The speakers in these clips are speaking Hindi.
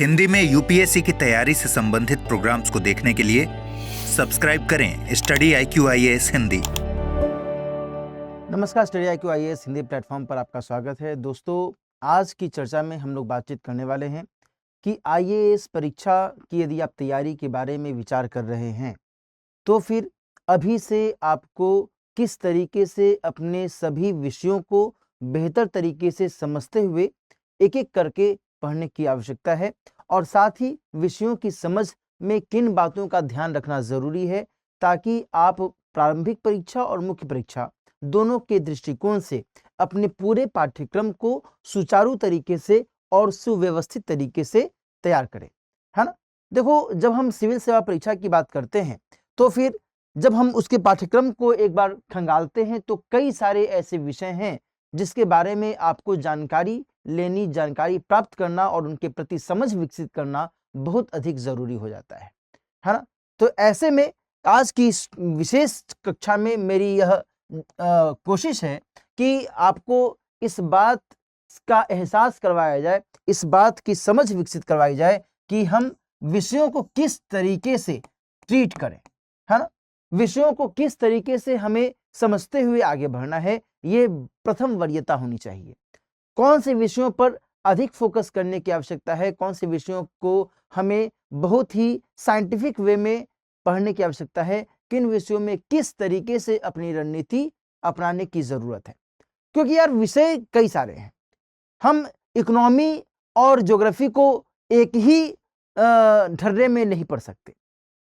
हिंदी में यूपीएससी की तैयारी से संबंधित प्रोग्राम्स को देखने के लिए सब्सक्राइब करें स्टडी IQ IAS हिंदी। नमस्कार, study IQ IAS Hindi platform पर आपका स्वागत है। दोस्तों, आज की चर्चा में हम लोग बातचीत करने वाले हैं कि IAS परीक्षा की यदि आप तैयारी के बारे में विचार कर रहे हैं तो फिर अभी से आपको किस तरीके से अपने सभी विषयों को बेहतर तरीके से समझते हुए एक एक करके पढ़ने की आवश्यकता है और साथ ही विषयों की समझ में किन बातों का ध्यान रखना ज़रूरी है ताकि आप प्रारंभिक परीक्षा और मुख्य परीक्षा दोनों के दृष्टिकोण से अपने पूरे पाठ्यक्रम को सुचारू तरीके से और सुव्यवस्थित तरीके से तैयार करें, है ना। देखो, जब हम सिविल सेवा परीक्षा की बात करते हैं तो फिर जब हम उसके पाठ्यक्रम को एक बार खंगालते हैं तो कई सारे ऐसे विषय हैं जिसके बारे में आपको जानकारी लेनी, जानकारी प्राप्त करना और उनके प्रति समझ विकसित करना बहुत अधिक ज़रूरी हो जाता है ना। तो ऐसे में आज की इस विशेष कक्षा में मेरी यह कोशिश है कि आपको इस बात का एहसास करवाया जाए, इस बात की समझ विकसित करवाई जाए कि हम विषयों को किस तरीके से ट्रीट करें, है ना। विषयों को किस तरीके से हमें समझते हुए आगे बढ़ना है, ये प्रथम वरीयता होनी चाहिए। कौन से विषयों पर अधिक फोकस करने की आवश्यकता है, कौन से विषयों को हमें बहुत ही साइंटिफिक वे में पढ़ने की आवश्यकता है, किन विषयों में किस तरीके से अपनी रणनीति अपनाने की ज़रूरत है। क्योंकि यार विषय कई सारे हैं। हम इकोनॉमी और ज्योग्राफी को एक ही ढर्रे में नहीं पढ़ सकते,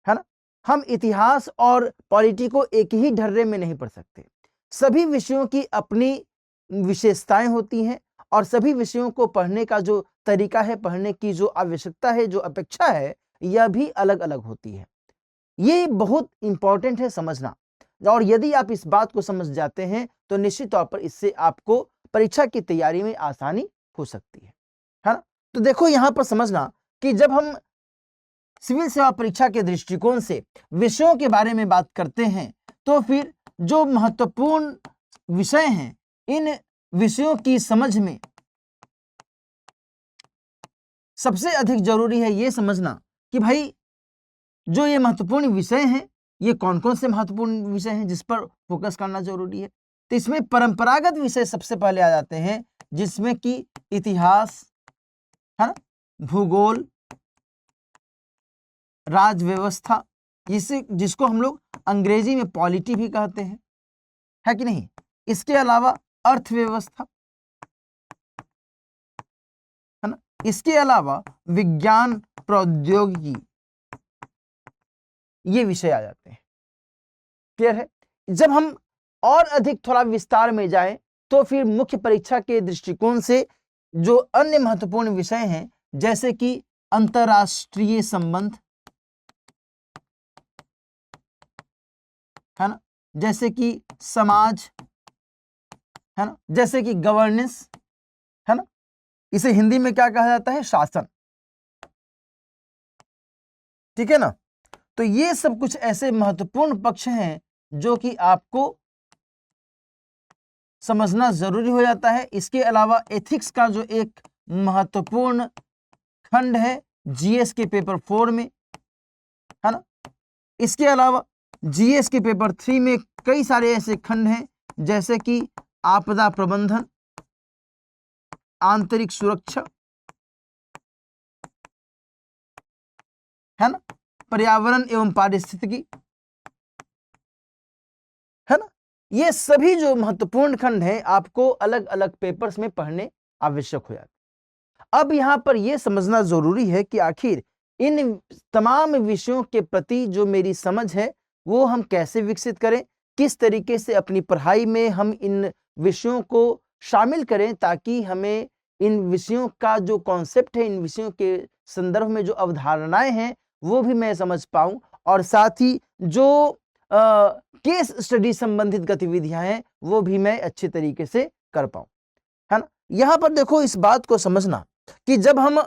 है ना। हम इतिहास और पॉलिटी को एक ही ढर्रे में नहीं पढ़ सकते। सभी विषयों की अपनी विशेषताएं होती हैं और सभी विषयों को पढ़ने का जो तरीका है, पढ़ने की जो आवश्यकता है, जो अपेक्षा है, यह भी अलग अलग होती है। ये बहुत इंपॉर्टेंट है समझना, और यदि आप इस बात को समझ जाते हैं तो निश्चित तौर पर इससे आपको परीक्षा की तैयारी में आसानी हो सकती है ना। तो देखो, यहाँ पर समझना कि जब हम सिविल सेवा परीक्षा के दृष्टिकोण से विषयों के बारे में बात करते हैं तो फिर जो महत्वपूर्ण विषय हैं, इन विषयों की समझ में सबसे अधिक जरूरी है ये समझना कि भाई जो ये महत्वपूर्ण विषय हैं, ये कौन कौन से महत्वपूर्ण विषय हैं जिस पर फोकस करना जरूरी है। तो इसमें परंपरागत विषय सबसे पहले आ जाते हैं, जिसमें कि इतिहास, है ना, भूगोल, राज व्यवस्था, जिसको हम लोग अंग्रेजी में पॉलिटी भी कहते हैं, है कि नहीं। इसके अलावा अर्थव्यवस्था, है ना। इसके अलावा विज्ञान प्रौद्योगिकी, ये विषय आ जाते हैं। क्लियर है। जब हम और अधिक थोड़ा विस्तार में जाएं तो फिर मुख्य परीक्षा के दृष्टिकोण से जो अन्य महत्वपूर्ण विषय हैं, जैसे कि अंतरराष्ट्रीय संबंध, है ना, जैसे कि समाज, है ना, जैसे कि गवर्नेंस, है ना, इसे हिंदी में क्या कहा जाता है, शासन, ठीक है ना। तो ये सब कुछ ऐसे महत्वपूर्ण पक्ष हैं जो कि आपको समझना जरूरी हो जाता है। इसके अलावा एथिक्स का जो एक महत्वपूर्ण खंड है जीएस के पेपर 4 में, है ना। इसके अलावा जीएस के पेपर 3 में कई सारे ऐसे खंड हैं जैसे कि आपदा प्रबंधन, आंतरिक सुरक्षा, है ना, पर्यावरण एवं पारिस्थितिकी, है ना। ये सभी जो महत्वपूर्ण खंड हैं आपको अलग अलग पेपर्स में पढ़ने आवश्यक हो जाते हैं। अब यहाँ पर यह समझना जरूरी है कि आखिर इन तमाम विषयों के प्रति जो मेरी समझ है वो हम कैसे विकसित करें, किस तरीके से अपनी पढ़ाई में हम इन विषयों को शामिल करें ताकि हमें इन विषयों का जो कॉन्सेप्ट है, इन विषयों के संदर्भ में जो अवधारणाएं हैं वो भी मैं समझ पाऊं, और साथ ही जो केस स्टडी संबंधित गतिविधियां हैं वो भी मैं अच्छे तरीके से कर पाऊं, है ना। यहां पर देखो, इस बात को समझना कि जब हम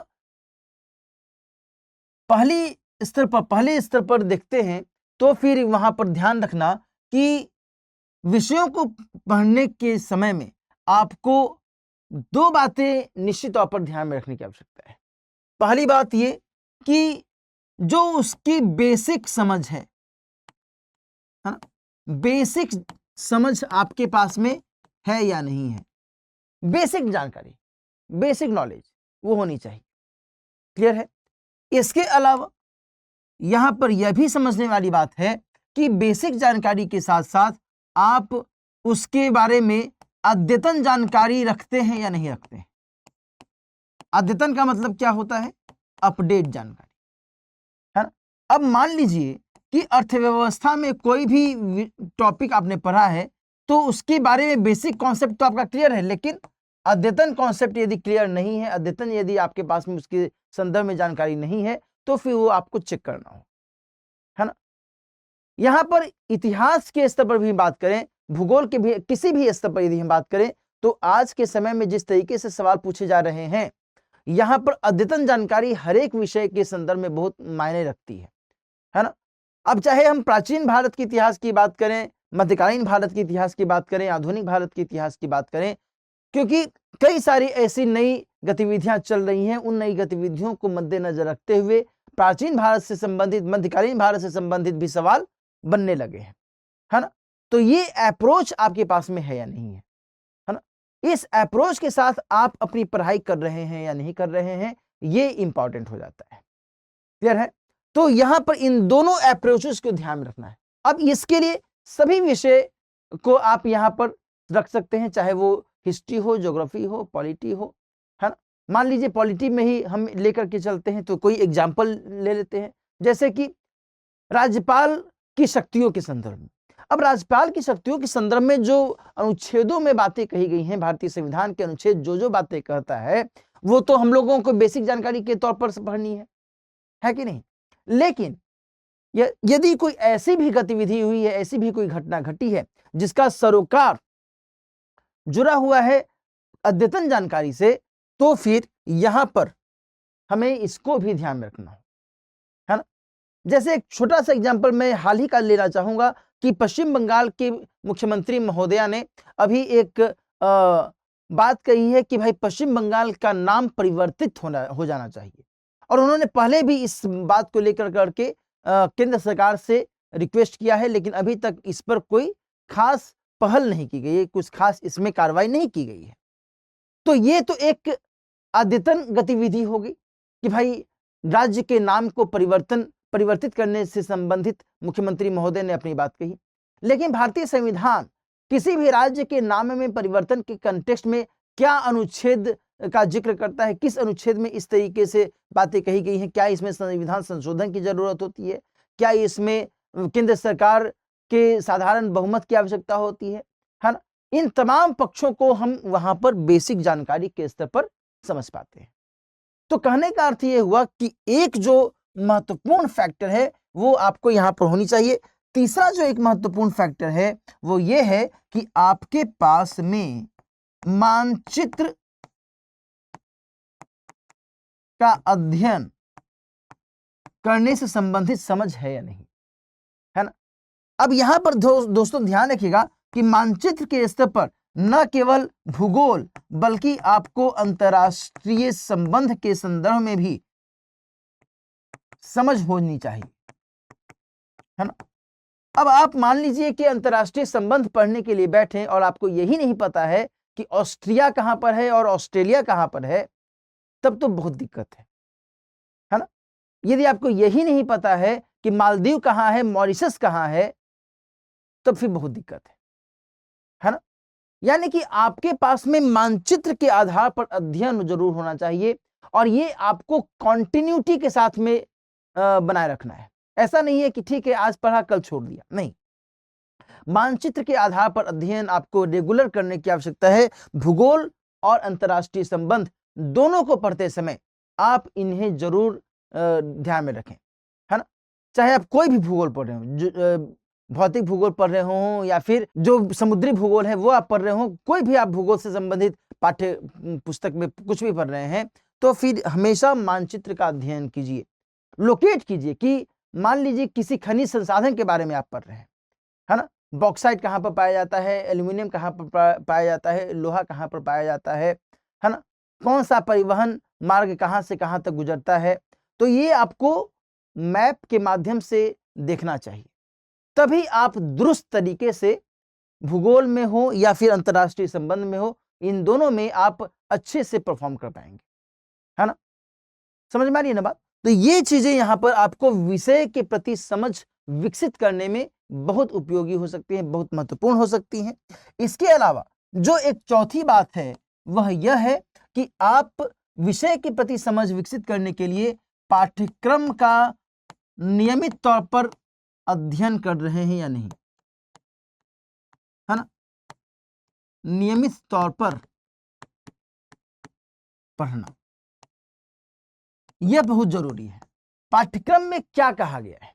पहले स्तर पर देखते हैं तो फिर वहां पर ध्यान रखना कि विषयों को पढ़ने के समय में आपको दो बातें निश्चित तौर पर ध्यान में रखने की आवश्यकता है। पहली बात ये कि जो उसकी बेसिक समझ है ना, बेसिक समझ आपके पास में है या नहीं है, बेसिक जानकारी, बेसिक नॉलेज वो होनी चाहिए। क्लियर है? इसके अलावा यहां पर यह भी समझने वाली बात है कि बेसिक जानकारी के साथ साथ आप उसके बारे में अद्यतन जानकारी रखते हैं या नहीं रखते हैं। अद्यतन का मतलब क्या होता है? अपडेट जानकारी, है ना। अब मान लीजिए कि अर्थव्यवस्था में कोई भी टॉपिक आपने पढ़ा है तो उसके बारे में बेसिक कॉन्सेप्ट तो आपका क्लियर है, लेकिन अद्यतन कॉन्सेप्ट यदि क्लियर नहीं है, अद्यतन यदि आपके पास में उसके संदर्भ में जानकारी नहीं है, तो फिर वो आपको चेक करना हो, है ना। यहां पर इतिहास के स्तर पर भी बात करें, भूगोल के भी किसी भी स्तर पर यदि हम बात करें, तो आज के समय में जिस तरीके से सवाल पूछे जा रहे हैं, यहां पर अद्यतन जानकारी हर एक विषय के संदर्भ में बहुत मायने रखती है ना। अब चाहे हम प्राचीन भारत के इतिहास की बात करें, मध्यकालीन भारत के इतिहास की बात करें, आधुनिक भारत के इतिहास की बात करें, क्योंकि कई सारी ऐसी नई गतिविधियां चल रही हैं, उन नई गतिविधियों को मद्देनजर रखते हुए प्राचीन भारत से संबंधित, मध्यकालीन भारत से संबंधित भी सवाल बनने लगे हैं, है ना। तो ये अप्रोच आपके पास में है या नहीं है ना। इस अप्रोच के साथ आप अपनी पढ़ाई कर रहे हैं या नहीं कर रहे हैं, ये इंपॉर्टेंट हो जाता है। क्लियर है? तो यहां पर इन दोनों अप्रोचेस को ध्यान में रखना है। अब इसके लिए सभी विषय को आप यहां पर रख सकते हैं, चाहे वो हिस्ट्री हो, ज्योग्राफी हो, पॉलिटी हो, है ना। मान लीजिए पॉलिटी में ही हम लेकर के चलते हैं, तो कोई एग्जाम्पल ले लेते हैं, जैसे कि राज्यपाल की शक्तियों के संदर्भ में। अब राज्यपाल की शक्तियों के संदर्भ में जो अनुच्छेदों में बातें कही गई हैं, भारतीय संविधान के अनुच्छेद जो बातें कहता है, वो तो हम लोगों को बेसिक जानकारी के तौर पर पढ़नी है कि नहीं। लेकिन यदि कोई ऐसी भी गतिविधि हुई है, ऐसी भी कोई घटना घटी है जिसका सरोकार जुड़ा हुआ है अद्यतन जानकारी से, तो फिर यहां पर हमें इसको भी ध्यान में रखना है ना। जैसे एक छोटा सा एग्जांपल मैं हाल ही का लेना चाहूंगा कि पश्चिम बंगाल के मुख्यमंत्री महोदया ने अभी एक बात कही है कि भाई पश्चिम बंगाल का नाम परिवर्तित हो जाना चाहिए, और उन्होंने पहले भी इस बात को लेकर करके केंद्र सरकार से रिक्वेस्ट किया है, लेकिन अभी तक इस पर कोई खास पहल नहीं की गई है, कुछ खास इसमें कार्रवाई नहीं की गई है। तो ये तो एक अद्यतन गतिविधि होगी कि भाई राज्य के नाम को परिवर्तित करने से संबंधित मुख्यमंत्री महोदय ने अपनी बात कही। लेकिन भारतीय संविधान किसी भी राज्य के नाम में परिवर्तन के कंटेक्स्ट में क्या अनुच्छेद का जिक्र करता है, किस अनुच्छेद में इस तरीके से बातें कही गई हैं, क्या इसमें संविधान संशोधन की जरूरत होती है, क्या इसमें केंद्र सरकार के साधारण बहुमत की आवश्यकता होती है ना। इन तमाम पक्षों को हम वहां पर बेसिक जानकारी के स्तर पर समझ पाते हैं। तो कहने का अर्थ यह हुआ कि एक जो महत्वपूर्ण फैक्टर है वो आपको यहां पर होनी चाहिए। तीसरा जो एक महत्वपूर्ण फैक्टर है वो ये है कि आपके पास में मानचित्र का अध्ययन करने से संबंधित समझ है या नहीं, है ना। अब यहां पर दोस्तों ध्यान रखिएगा कि मानचित्र के स्तर पर न केवल भूगोल बल्कि आपको अंतर्राष्ट्रीय संबंध के संदर्भ में भी समझ होनी चाहिए, है ना। अब आप मान लीजिए कि अंतर्राष्ट्रीय संबंध पढ़ने के लिए बैठे और आपको यही नहीं पता है कि ऑस्ट्रिया कहां पर है और ऑस्ट्रेलिया कहां पर है, तब तो बहुत दिक्कत है ना। यदि आपको यही नहीं पता है कि मालदीव कहां है, मॉरिशस कहां है, तब फिर बहुत दिक्कत है ना। यानी कि आपके पास में मानचित्र के आधार पर अध्ययन जरूर होना चाहिए, और ये आपको कॉन्टिन्यूटी के साथ में बनाए रखना है। ऐसा नहीं है कि ठीक है आज पढ़ा कल छोड़ दिया, नहीं। मानचित्र के आधार पर अध्ययन आपको रेगुलर करने की आवश्यकता है। भूगोल और अंतर्राष्ट्रीय संबंध दोनों को पढ़ते समय आप इन्हें जरूर ध्यान में रखें, है ना। चाहे आप कोई भी भूगोल पढ़ रहे हो, भौतिक भूगोल पढ़ रहे हो या फिर जो समुद्री भूगोल है वो आप पढ़ रहे हो, कोई भी आप भूगोल से संबंधित पाठ्य पुस्तक में कुछ भी पढ़ रहे हैं, तो फिर हमेशा मानचित्र का अध्ययन कीजिए, लोकेट कीजिए कि मान लीजिए किसी खनिज संसाधन के बारे में आप पढ़ रहे हैं, है ना। बॉक्साइट कहाँ पर पाया जाता है, एल्यूमिनियम कहाँ पर पाया जाता है, लोहा कहाँ पर पाया जाता है ना। कौन सा परिवहन मार्ग कहाँ से कहाँ तक गुजरता है, तो ये आपको मैप के माध्यम से देखना चाहिए। तभी आप दुरुस्त तरीके से भूगोल में हो या फिर अंतर्राष्ट्रीय संबंध में हो, इन दोनों में आप अच्छे से परफॉर्म कर पाएंगे, है ना। समझ में आ रही है ना बात। तो ये चीजें यहाँ पर आपको विषय के प्रति समझ विकसित करने में बहुत उपयोगी हो सकती हैं, बहुत महत्वपूर्ण हो सकती हैं। इसके अलावा जो एक चौथी बात है वह यह है कि आप विषय के प्रति समझ विकसित करने के लिए पाठ्यक्रम का नियमित तौर पर अध्ययन कर रहे हैं या नहीं, है ना। नियमित तौर पर पढ़ना यह बहुत जरूरी है। पाठ्यक्रम में क्या कहा गया है,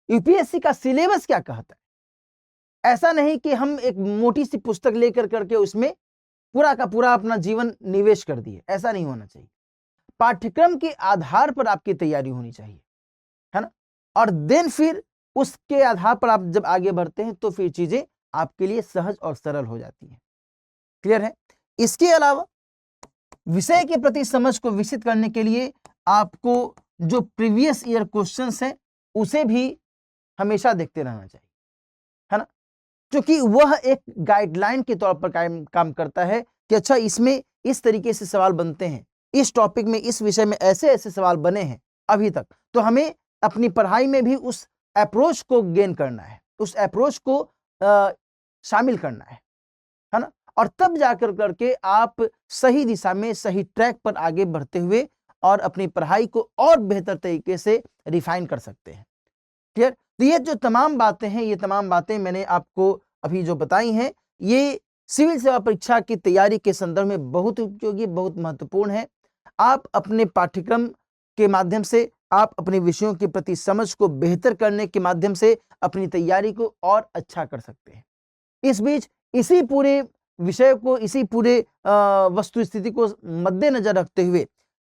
यूपीएससी का सिलेबस क्या कहता है। ऐसा नहीं कि हम एक मोटी सी पुस्तक लेकर करके उसमें पूरा का पूरा अपना जीवन निवेश कर दिए, ऐसा नहीं होना चाहिए। पाठ्यक्रम के आधार पर आपकी तैयारी होनी चाहिए, है ना। और देन फिर उसके आधार पर आप जब आगे बढ़ते हैं तो फिर चीजें आपके लिए सहज और सरल हो जाती हैं। क्लियर है। इसके अलावा विषय के प्रति समझ को विकसित करने के लिए आपको जो प्रीवियस ईयर क्वेश्चंस हैं उसे भी हमेशा देखते रहना चाहिए, है ना, क्योंकि वह एक गाइडलाइन के तौर पर काम करता है कि अच्छा इसमें इस तरीके से सवाल बनते हैं, इस टॉपिक में इस विषय में ऐसे ऐसे सवाल बने हैं अभी तक, तो हमें अपनी पढ़ाई में भी उस अप्रोच को गेन करना है, उस अप्रोच को शामिल करना है ना। और तब जाकर करके आप सही दिशा में सही ट्रैक पर आगे बढ़ते हुए और अपनी पढ़ाई को और बेहतर तरीके से रिफाइन कर सकते हैं। क्लियर। तो ये जो तमाम बातें हैं, ये तमाम बातें मैंने आपको अभी जो बताई हैं, ये सिविल सेवा परीक्षा की तैयारी के संदर्भ में बहुत उपयोगी, बहुत महत्वपूर्ण है। आप अपने पाठ्यक्रम के माध्यम से, आप अपने विषयों के प्रति समझ को बेहतर करने के माध्यम से अपनी तैयारी को और अच्छा कर सकते हैं। इस बीच इसी पूरे विषय को, इसी पूरे वस्तु स्थिति को मद्देनजर रखते हुए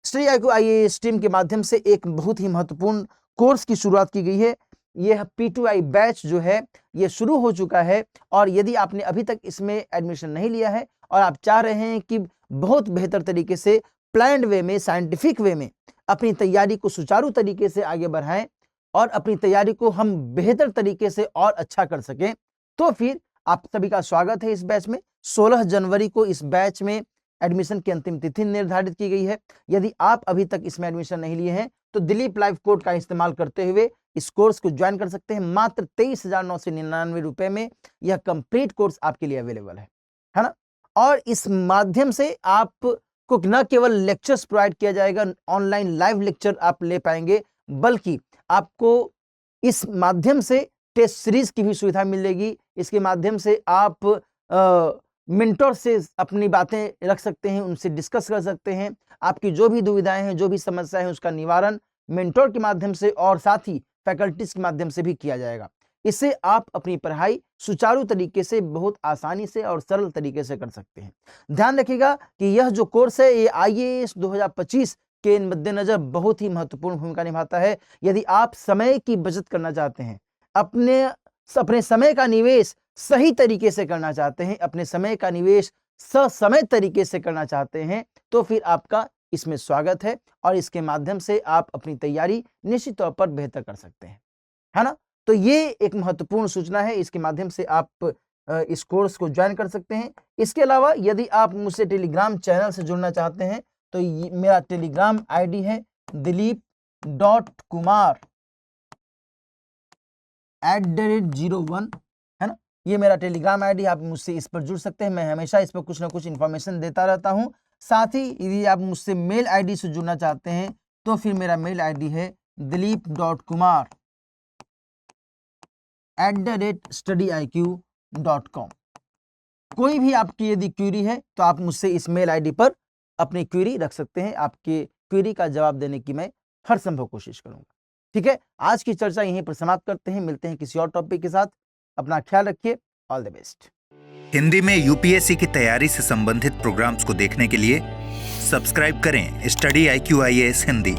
स्टडी IQ IAS टीम के माध्यम से एक बहुत ही महत्वपूर्ण कोर्स की शुरुआत की गई है। यह P2I बैच जो है ये शुरू हो चुका है, और यदि आपने अभी तक इसमें एडमिशन नहीं लिया है और आप चाह रहे हैं कि बहुत बेहतर तरीके से प्लान्ड वे में, साइंटिफिक वे में अपनी तैयारी को सुचारू तरीके से आगे बढ़ाएं और अपनी तैयारी को हम बेहतर तरीके से और अच्छा कर सकें, तो फिर आप सभी का स्वागत है इस बैच में। 16 जनवरी को इस बैच में एडमिशन की अंतिम तिथि निर्धारित की गई है। यदि आप अभी तक इसमें एडमिशन नहीं लिए हैं तो दिलीप लाइव कोड का इस्तेमाल करते हुए इस कोर्स को ज्वाइन कर सकते हैं। मात्र 23,999 रुपए में यह कंप्लीट कोर्स आपके लिए अवेलेबल है ना। और इस माध्यम से आपको न केवल लेक्चर्स प्रोवाइड किया जाएगा, ऑनलाइन लाइव लेक्चर आप ले पाएंगे, बल्कि आपको इस माध्यम से टेस्ट सीरीज की भी सुविधा मिलेगी। इसके माध्यम से आप मेंटर से अपनी बातें रख सकते हैं, उनसे डिस्कस कर सकते हैं। आपकी जो भी दुविधाएं हैं, जो भी समस्याएं हैं, उसका निवारण मेंटर के माध्यम से और साथ ही फैकल्टीज के माध्यम से भी किया जाएगा। इससे आप अपनी पढ़ाई सुचारू तरीके से, बहुत आसानी से और सरल तरीके से कर सकते हैं। ध्यान रखिएगा कि यह जो कोर्स है ये IAS 2025 के मद्देनजर बहुत ही महत्वपूर्ण भूमिका निभाता है। यदि आप समय की बचत करना चाहते हैं, अपने समय का निवेश सही तरीके से करना चाहते हैं, अपने समय का निवेश ससमय तरीके से करना चाहते हैं, तो फिर आपका इसमें स्वागत है और इसके माध्यम से आप अपनी तैयारी निश्चित तौर पर बेहतर कर सकते हैं, है ना। तो ये एक महत्वपूर्ण सूचना है, इसके माध्यम से आप इस कोर्स को ज्वाइन कर सकते हैं। इसके अलावा यदि आप मुझसे टेलीग्राम चैनल से जुड़ना चाहते हैं तो मेरा टेलीग्राम ID है dilip.kumar@01, है ना। ये मेरा टेलीग्राम ID, आप मुझसे इस पर जुड़ सकते हैं। मैं हमेशा इस पर कुछ ना कुछ इन्फॉर्मेशन देता रहता हूँ। साथ ही यदि आप मुझसे मेल ID से जुड़ना चाहते हैं तो फिर मेरा मेल ID है dilip.kumar@studyiq.com। कोई भी आपकी यदि क्वेरी है तो आप मुझसे इस मेल ID पर अपनी क्वेरी रख सकते हैं। आपके क्वेरी का जवाब देने की मैं हर संभव कोशिश करूंगा। ठीक है, आज की चर्चा यहीं पर समाप्त करते हैं। मिलते हैं किसी और टॉपिक के साथ। अपना ख्याल रखिए। All the best. हिंदी में यूपीएससी की तैयारी से संबंधित प्रोग्राम्स को देखने के लिए सब्सक्राइब करें स्टडी IQ IAS हिंदी।